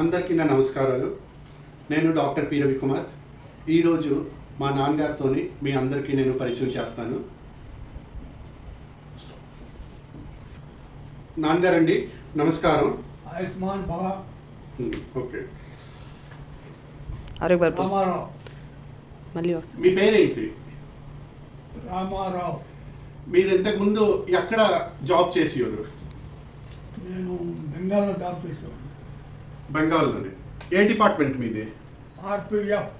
అందరికీ నా నమస్కారాలు. నేను డాక్టర్ పి రవికుమార్. ఈరోజు మా నాన్నగారితో మీ అందరికీ నేను పరిచయం చేస్తాను. నాన్నగారండి, నమస్కారం. ఆయుష్మాన్ భవ. ఓకే. రామారావు. మీ పేరేంటి? రామారావు. మీరు ఇంతకుముందు ఎక్కడ జాబ్ చేసేవారు? నేను బెంగాల్లో జాబ్ చేసేవాడు. బెంగాల్లోనే. ఏ డిపార్ట్మెంట్ మీది? ఆర్పిఎఫ్.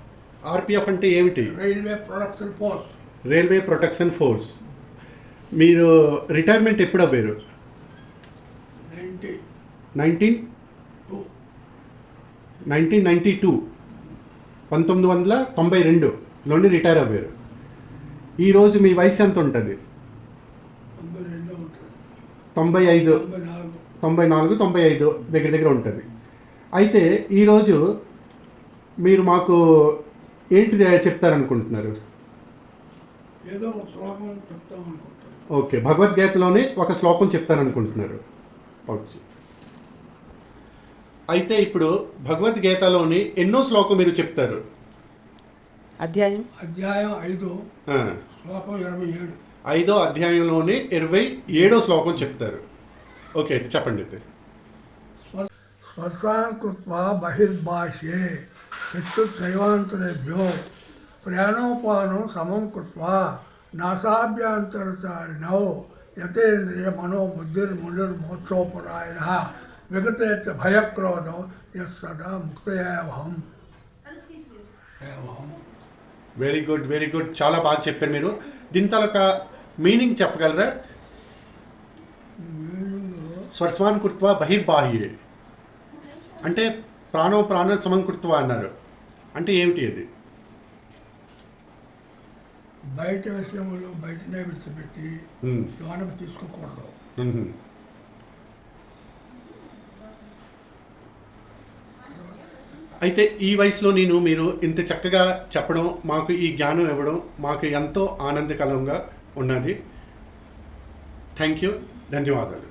ఆర్పిఎఫ్ అంటే ఏమిటి? Railway production force. Railway protection force. మీరు రిటైర్మెంట్ ఎప్పుడు అవ్వారు? 1992 1992లోని రిటైర్ అవ్వారు. ఈరోజు మీ వయసు ఎంత ఉంటుంది? 95, 94, 95 దగ్గర ఉంటుంది. అయితే ఈరోజు మీరు మాకు ఏంటి చెప్తారనుకుంటున్నారు? ఏదో ఒక శ్లోకం చెప్తామనుకుంటున్నాను. ఓకే, భగవద్గీతలోనే ఒక శ్లోకం చెప్తారనుకుంటున్నారు. ఓకే. అయితే ఇప్పుడు భగవద్గీతలోని ఎన్నో శ్లోకం మీరు చెప్తారు? అధ్యాయం 5 శ్లోకం 27. 5వ అధ్యాయంలోని 27వ శ్లోకం చెప్తారు. ఓకే, అయితే చెప్పండి. అయితే స్వర్శాన్ కృత్వా బహిర్భాష్యే చైవాంతరేభ్యో ప్రాణోపానం సమం కృత్వా నాసాభ్యంతరచారిణౌ యతేంద్రియ మనోబుద్ధిర్మునిర్మోక్షోపరాయణ విగతే భయక్రోధం యస్సదా ముక్తయేవహం. Very good, very good. చాలా బాగా చెప్పారు మీరు. దీని తాలూకా మీనింగ్ చెప్పగలరా? స్వర్స్వాన్ కృత్వా బహిర్బాహ్యే అంటే ప్రాణ సమకృత్వా అన్నారు. అంటే ఏమిటి అది? బయట విషయంలో బయటనే విడిచిపెట్టి లోనకు తీసుకోకూడదు. అయితే ఈ వయసులో మీరు ఇంత చక్కగా చెప్పడం, మాకు ఈ జ్ఞానం ఇవ్వడం మాకు ఎంతో ఆనందకరంగా ఉన్నది. థ్యాంక్ యూ, ధన్యవాదాలు.